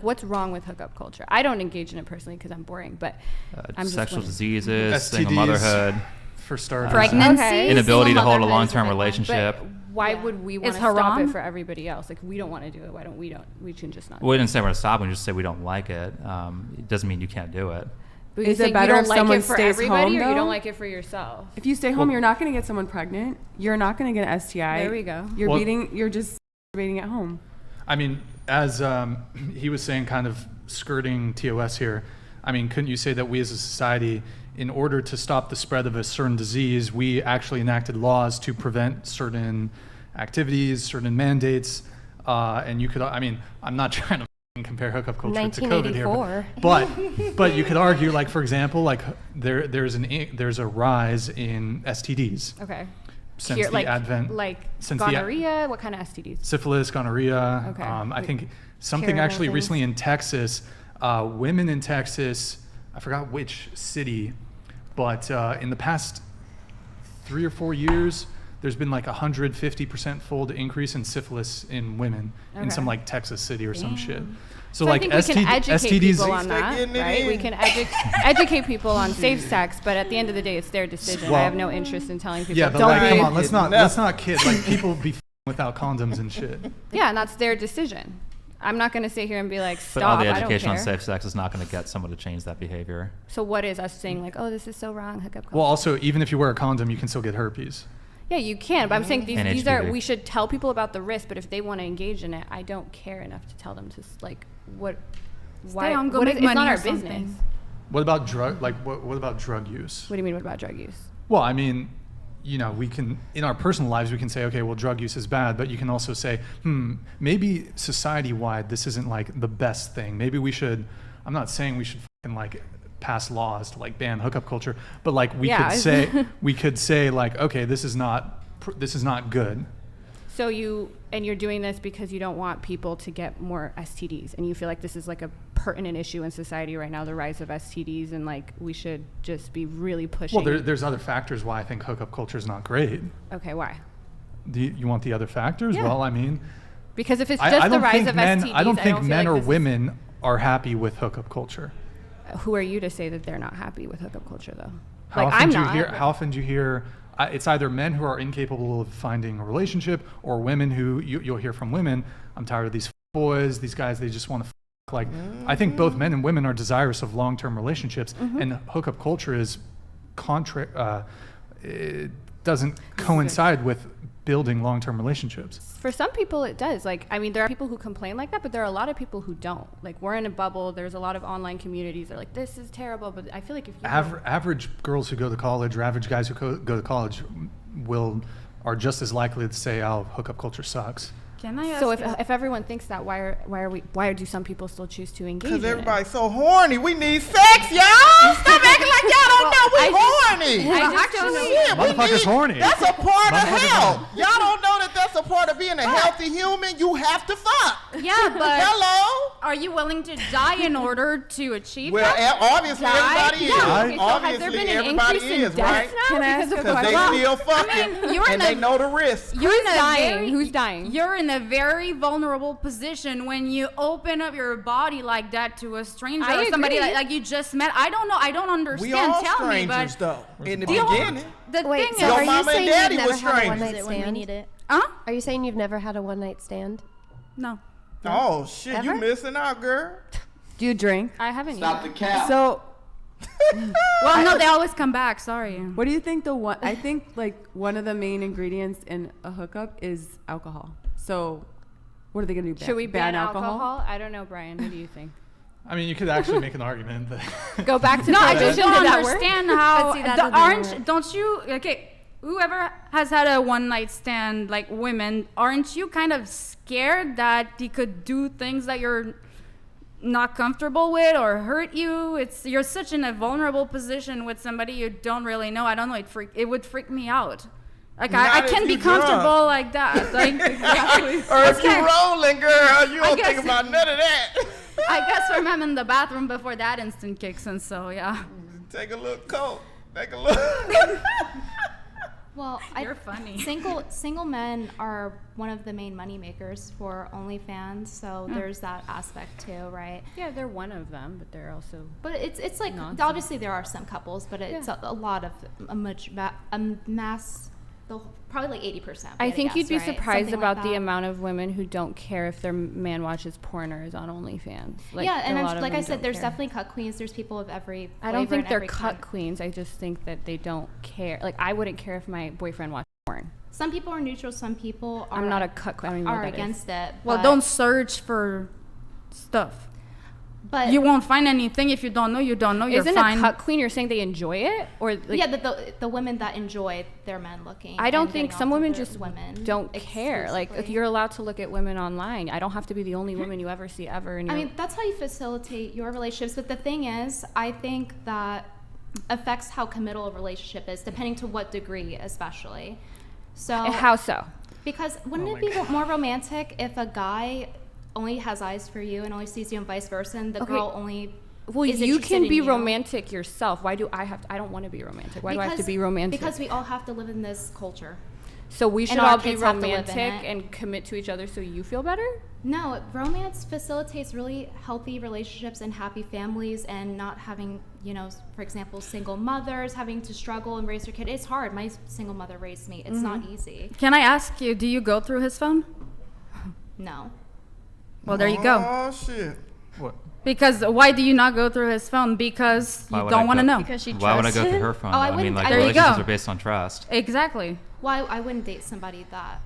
What's wrong with hookup culture? I don't engage in it personally because I'm boring, but I'm sexual just diseases, STDs, single motherhood, for starters. Pregnancy, Okay. inability to hold a Single long-term motherhood is relationship. But why would we want Is to stop haram? it for everybody else? Like, we don't want to do it. Why don't we? We can just not. We didn't say we're going to stop. We just say we don't like it. It doesn't mean you can't do it. But Is you it better don't if like someone it for stays everybody, home, or you though? don't like it for yourself? If you stay home, you're not going to get someone pregnant. You're not going to get an STI. There we go. You're just masturbating at home. I mean, as he was saying, kind of skirting TOS here, I mean, couldn't you say that we as a society, in order to stop the spread of a certain disease, we actually enacted laws to prevent certain activities, certain mandates, and you could, I mean, I'm not trying to compare hookup culture to COVID here, but you could argue, like, for example, like there's a rise in STDs. Okay. Since the advent, since gonorrhea, what kind of STDs? Syphilis, gonorrhea. Okay. I think something Terrible actually things. recently in Texas, women in Texas, I forgot which city, but in the past 3 or 4 years, there's been like 150% fold increase in syphilis in women in some like Texas city or some shit. So I like think we can educate people STDs. on that, right? We can educate people on safe sex, but at the end of the day, it's their decision. I have no interest in telling people. Yeah, but don't like, do come it. on, let's not kid. Like, people be without condoms and shit. Yeah, and that's their decision. I'm not going to sit here and be like, But all stop, the I don't education on care. safe sex is not going to get someone to change that behavior. So what is us saying like, oh, this is so wrong, hookup culture? Well, also, even if you wear a condom, you can still get herpes. Yeah, you can, but I'm saying And these are, HPV. we should tell people about the risk, but if they want to engage in it, I don't care enough to tell them to, like, why, home, go what make is, it's money not or our something. business. What about what about drug use? What do you mean, what about drug use? Well, I mean, you know, we can, in our personal lives, we can say, okay, well, drug use is bad, but you can also say, maybe society-wide, this isn't like the best thing. Maybe we should, I'm not saying we should fucking like pass laws to like ban hookup culture, but like we could say like, okay, this is not good. So you're doing this because you don't want people to get more STDs, and you feel like this is like a pertinent issue in society right now, the rise of STDs, and like we should just be really pushing. Well, there's other factors why I think hookup culture is not great. Okay, why? Do you want the other factors? Yeah. Well, I mean, Because if it's I just the don't rise think of men, STDs, I don't think feel men like or this is- women are happy with hookup culture. Who are you to say that they're not happy with hookup culture, though? How Like, often I'm do you not. hear? How often do you hear? It's either men who are incapable of finding a relationship, or women who you'll hear from women. I'm tired of these boys. These guys, they just want to. Like, I think both men and women are desirous of long-term relationships, and hookup culture is it doesn't coincide with building long-term relationships. For some people, it does. Like, I mean, there are people who complain like that, but there are a lot of people who don't. Like, we're in a bubble. There's a lot of online communities. They're like, this is terrible. But I feel like if you Average girls who go to college, or average guys who go to college, are just as likely to say, "Oh, hookup culture sucks." Can I ask so you- if everyone thinks that, why do some people still choose to engage in Because it? everybody's so horny. We need sex, y'all. Stop acting like y'all don't know we horny. I just don't know. Shit, we Motherfuckers need- horny. That's a part of Motherfuckers health. horny. Y'all don't know that that's a part of being a healthy human. You have to fuck. Yeah, but Hello? are you willing to die in order to achieve Well, that? obviously everybody is. Yeah. Okay, so has there Obviously been an everybody increase in is, deaths right? now Can I because ask of a Because they question? still fucking, you're in and a- they know the risk. You're Who's in a dying? very- Who's dying? You're in a very vulnerable position when you open up your body like that to a stranger I or somebody agree. like you just met. I don't know. I don't understand. We all Tell me, strangers, but though. In the Do you- beginning. the Wait, thing so is, Your are you mama and saying daddy you've never was had a strangers. one night When we stand? need it. Are you saying you've never had a one night stand? no. Oh, shit, you Ever? missing out, girl. Do you drink? I haven't. Stop the cap. So, Well, no, they always come back. Sorry. what do you think I think like one of the main ingredients in a hookup is alcohol. So, what are they going to do? Should we ban alcohol? I don't know, Brian. What do you think? I mean, you could actually make an argument that Go back to No, I prohibition. just don't Did that work? understand how But see, that the doesn't orange. work. Don't you? Okay, whoever has had a one night stand, like women, aren't you kind of scared that he could do things that you're not comfortable with or hurt you? You're such in a vulnerable position with somebody you don't really know. I don't know. It would freak me out. Like I Not if can be you drunk. comfortable like that. Like Or if Okay. you rolling, girl, you I don't guess- think about none of that. I guess when I'm in the bathroom before that instant kicks in. So yeah. Take a little coat. Take a look. Well, You're funny. Single men are one of the main money makers for OnlyFans, so there's that aspect too, right? Yeah, they're one of them, but they're also. But it's like Nonsense. obviously there are some couples, but it's a lot of a mass, probably like 80%. I think you'd be right? surprised Something about like the that. amount of women who don't care if their man watches porn or is on OnlyFans. Like, yeah, and a lot of like I them said, don't there's care. definitely cut queens. There's people of every. I don't flavor think and they're every cut kind. queens. I just think that they don't care. Like, I wouldn't care if my boyfriend watched porn. Some people are neutral. Some people are. I'm not a cut queen. I don't even know are what that is. against it. Well, but- don't search for stuff. But You won't find anything if you don't know. You don't know. You're Isn't fine. a cut queen? You're saying they enjoy it, or like, yeah, the women that enjoy their men looking. I don't and think getting some off of women their just women don't care. Like, if exclusively. you're allowed to look at women online, I don't have to be the only woman you ever see ever. And I mean, that's how you facilitate your relationships. But the thing is, I think that affects how committal a relationship is, depending to what degree, especially. So how so? Because wouldn't it be more romantic if a guy only has eyes for you and only sees you and vice versa, and the Okay. girl only Well, is you interested can in be you? romantic yourself. Why do I have to? I don't want to be romantic. Why do I have to be romantic? Because we all have to live in this culture. So we should our all be kids have to live in romantic it. and commit to each other so you feel better? No, romance facilitates really healthy relationships and happy families, and not having, for example, single mothers having to struggle and raise their kid. It's hard. My single mother raised me. It's not easy. Can I ask you? Do you go through his phone? No. Well, there you go. Oh shit. What? Because why do you not go through his phone? Because Why you would I don't want to go- know. Because she Why would I trusts go through him. her phone? Oh, I though? I mean, wouldn't- like I There you relationships go. are based on trust. Exactly. Well, I wouldn't date somebody that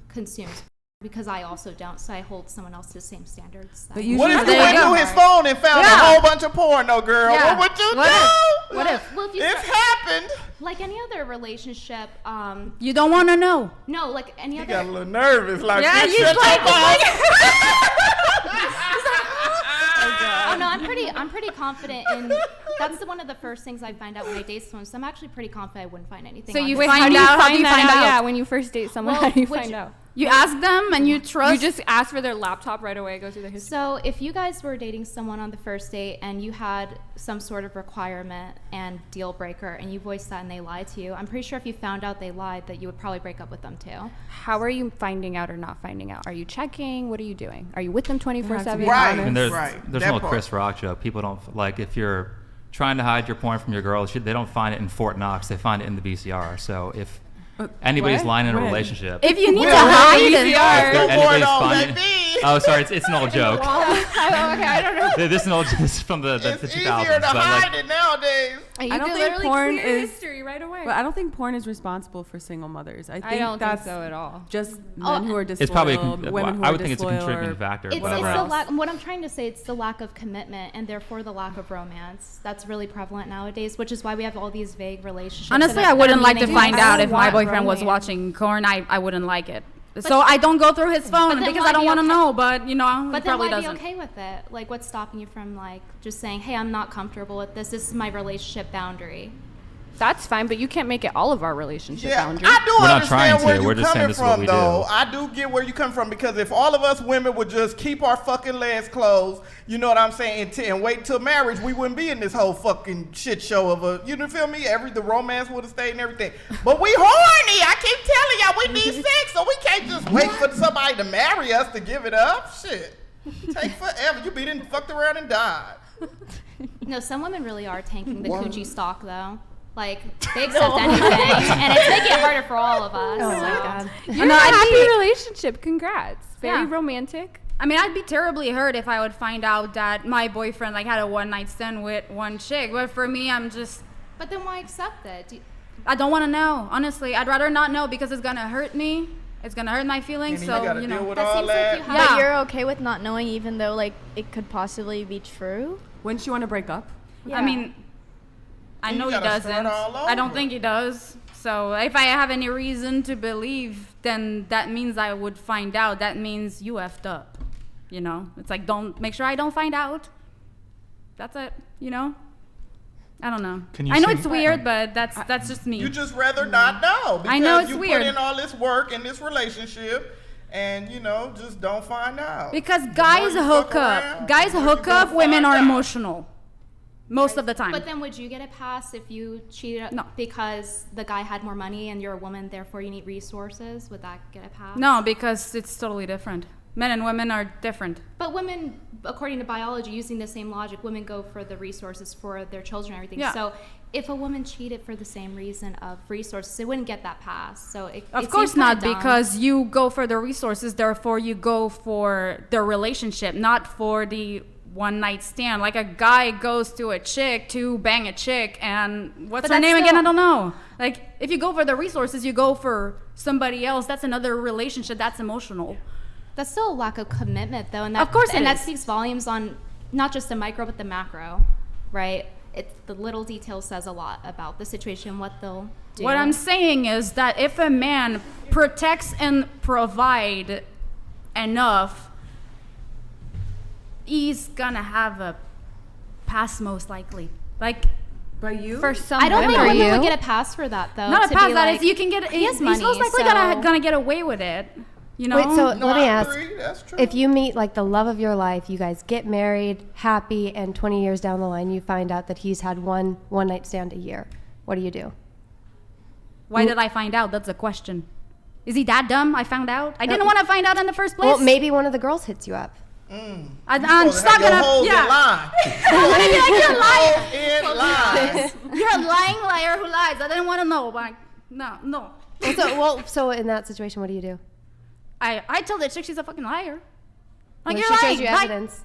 consumes, because I also don't. So I hold someone else to the same standards. that But I you hold. What should- if you There went you go. through his phone and found Yeah. a whole bunch of porno, girl? Yeah. What would you What do? if? What if? Well, if you It's start- happened. like any other relationship, You don't want to know. no, like any He other. got a little nervous. Like, Yeah, bitch, he's shut like- your mouth. Oh no, I'm pretty confident in. That's one of the first things I find out when I date someone. So I'm actually pretty confident I wouldn't find anything. So on you there. find out? How do you that find out? Yeah, when you first date someone, Well, how do you which- find out? You ask them and you trust. You just ask for their laptop right away, go through their history. So if you guys were dating someone on the first date and you had some sort of requirement and deal breaker and you voiced that and they lied to you, I'm pretty sure if you found out they lied that you would probably break up with them too. How are you finding out or not finding out? Are you checking? What are you doing? Are you with them 24/7? Right. I mean, there's Right. there's That an old part. Chris Rock joke. People don't like if you're trying to hide your porn from your girl. They don't find it in Fort Knox. They find it in the VCR. So if anybody's what? lying in a When? relationship, if you need to Well, hide it. if No more anybody's though, finding- baby. Oh, sorry, it's an old joke. okay, I don't know. This is an old. This is from the It's 2000s. easier to but hide like, it nowadays. You I don't could think literally porn clear is- history right away. But I don't think porn is responsible for single mothers. I think I don't that's think so at all. just men who are disloyal, it's probably women who I are would think it's a disloyal, contributing or factor. It's but the whatever else. lack. What I'm trying to say, it's the lack of commitment and therefore the lack of romance that's really prevalent nowadays, which is why we have all these vague relationships. Honestly, that I are wouldn't like to meaningless. find I out don't if my want boyfriend was romance. watching porn. I wouldn't like it. So I don't go through his phone then because why I don't be want to okay- know. But he But then probably why doesn't. be okay with it? Like, what's stopping you from like just saying, "Hey, I'm not comfortable with this. This is my relationship boundary." That's fine, but you can't make it all of our relationship Yeah, boundaries. I do We're not understand trying to. where We're you're just saying coming this is what from, we though. do. I do get where you come from because if all of us women would just keep our fucking legs closed, you know what I'm saying, and wait till marriage, we wouldn't be in this whole fucking shit show of a, you know, feel me? The romance would have stayed and everything. But we horny. I keep telling y'all we need sex, so we can't just wait for somebody to marry us to give it up. Shit, take forever. You be done fucked around and died. No, some women really are tanking the coochie stock though. Like they accept anything, and it's making it harder for all of us. Oh my so. god. You're No, in a I'd happy be- relationship. Congrats. Very Yeah. romantic. I mean, I'd be terribly hurt if I would find out that my boyfriend like had a one night stand with one chick. But for me, I'm just But then why accept it? I don't want to know. Honestly, I'd rather not know because it's gonna hurt me. It's gonna hurt my feelings. And So you gotta you deal know. with That all seems like that. you have. Yeah. But you're okay with not knowing, even though like it could possibly be true. Wouldn't you want to break up? I mean, I You know he gotta start doesn't. all I don't over. think he does. So if I have any reason to believe, then that means I would find out. That means you effed up. You know, it's like don't make sure I don't find out. That's it. You know. I don't know. Can you I know sing- it's weird, but that's just me. You just rather not know because I know it's you weird. put in all this work in this relationship and you know just don't find out. Because The more guys you hook fuck up. around, Guys the more hook you up. gonna Women find are out. emotional. most of the time. But then would you get a pass if you cheated No. because the guy had more money and you're a woman, therefore you need resources? Would that get a pass? No, because it's totally different. Men and women are different. But women, according to biology, using the same logic, women go for the resources for their children and everything. Yeah. So if a woman cheated for the same reason of resources, they wouldn't get that pass. So Of course not, because you go for the resources, therefore you go for the relationship, not for the one night stand. Like a guy goes to a chick to bang a chick, and what's But her that's name again? I still- don't know. Like if you go for the resources, you go for somebody else. That's another relationship. That's emotional. That's still a lack of commitment, though, and that, Of course it and that is. speaks volumes on not just the micro but the macro, right? It's the little detail says a lot about the situation, what they'll do. What I'm saying is that if a man protects and provide enough, he's gonna have a pass most likely. Like By you? For some I don't think women. women would get a pass for that, though. not a to pass. be That like, is, you can get. he has He's money, most likely so- gonna get away with it. You know. Wait, so No, let me I ask. agree. That's true. If you meet like the love of your life, you guys get married, happy, and 20 years down the line, you find out that he's had one night stand a year. What do you do? Why did I find out? That's a question. Is he that dumb? I found out. I didn't want to find out in the first place. Well, maybe one of the girls hits you up. I'm Supposed to not have your gonna. hoes in Yeah. line. You're lying. Hoes in line. You're a lying liar who lies. I didn't want to know, but no. So in that situation, what do you do? I tell that chick she's a fucking liar. Like What if you're she lying. shows you Like- evidence?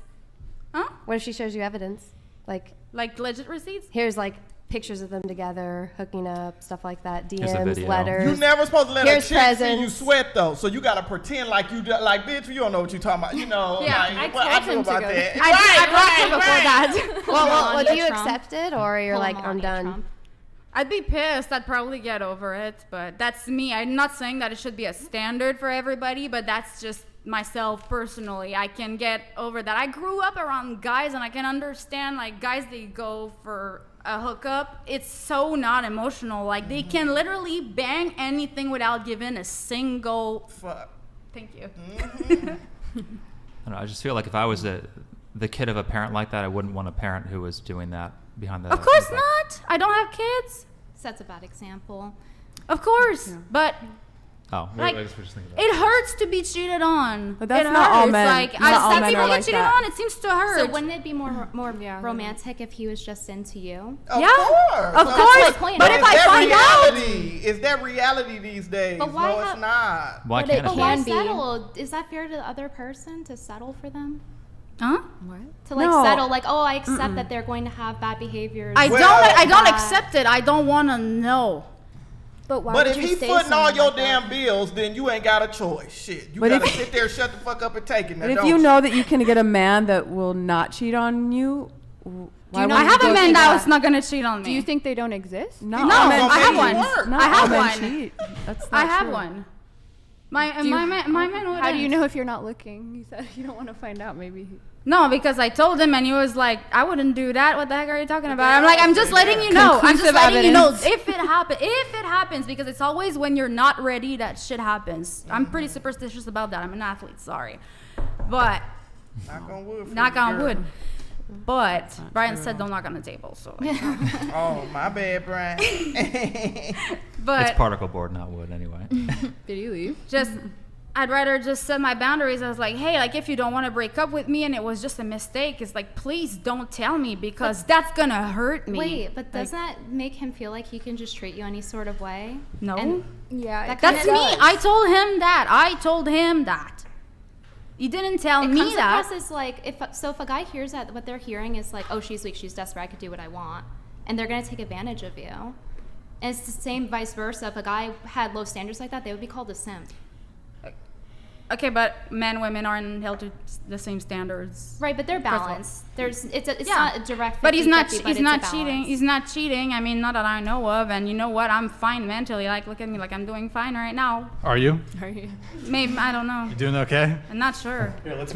Huh? What if she shows you evidence? Like legit receipts? here's like pictures of them together, hooking up, stuff like that, Here's a DMs, video. letters. You never supposed to let Here's a chick see you presents. sweat though, so you gotta pretend like you like, bitch. You don't know what you talking about. You know, Yeah, like, I well, I told knew him to about go. that. I blocked her before that. well, Melania do you Trump. accept it or you're Pull like, I'm Melania done? Trump. I'd be pissed. I'd probably get over it, but that's me. I'm not saying that it should be a standard for everybody, but that's just myself personally. I can get over that. I grew up around guys, and I can understand like guys, they go for a hookup. It's so not emotional. Like they can literally bang anything without giving a single. Fuck. Thank you. I don't know, I just feel like if I was the kid of a parent like that, I wouldn't want a parent who was doing that behind the. Of course back. not. I don't have kids. That's a bad example. Of course, but Oh, Like, I just was thinking about it hurts to be cheated on. But that's it not all hurts. men. Like Not all some men people are get like cheated that. on. It seems to hurt. So wouldn't it be more Yeah. romantic if he was just into you? Of Yeah, course. of So- course. my point. But But if is I that find out, reality? Is that reality these days? But why no, have- it's not. Why But can't it it But be? why Can be. settle? Is that fair to the other person to settle for them? huh? To like No. settle, like, oh, I accept that they're going to have bad behaviors. I Well, don't bad- accept it. I don't want to know. But why But would if you he say footing all something your like that? damn bills, then you ain't got a choice. Shit, you But gotta if- sit there, shut the fuck up, and take it. Now, But if don't you know that you can get a man that will not cheat on you, why you know- would I you have go a man through that's not gonna cheat on me. Do you think they don't exist? Not No, all men I have cheat. one. Not I have all men one. cheat. That's I not have true. one. My Do you- man would. How do you know if you're not looking? You said you don't want to find out. Maybe. No, because I told him and he was like, I wouldn't do that. What the heck are you talking about? I'm like, I'm just letting you know. I'm just Conclusive letting you know evidence. if it happens, because it's always when you're not ready that shit happens. I'm pretty superstitious about that. I'm an athlete, sorry. But knock on wood. for knock you, on girl. would. But Brian said don't knock on the table, so like, Oh, my bad, Brian. but It's particle board, not wood, anyway. Did you leave? just I'd rather just set my boundaries. I was like, hey, like if you don't want to break up with me and it was just a mistake, it's like please don't tell me because that's gonna hurt me. Wait, but doesn't that make him feel like he can just treat you any sort of way? No. And Yeah. That That's kinda me. does. I told him that. He didn't tell it me comes that. across as like if a guy hears that, what they're hearing is like, oh, she's weak, she's desperate, I could do what I want, and they're gonna take advantage of you. And it's the same vice versa. If a guy had low standards like that, they would be called a simp. Okay, but men, women aren't held to the same standards. Right, but they're First of all. balanced. It's Yeah. not a direct 50-50, But he's not. but He's it's not a cheating. balance. He's not cheating. I mean, not that I know of. And you know what? I'm fine mentally. Like, look at me. Like, I'm doing fine right now. Are you? Are you? Maybe I don't know. You doing okay? I'm not sure. Here, let's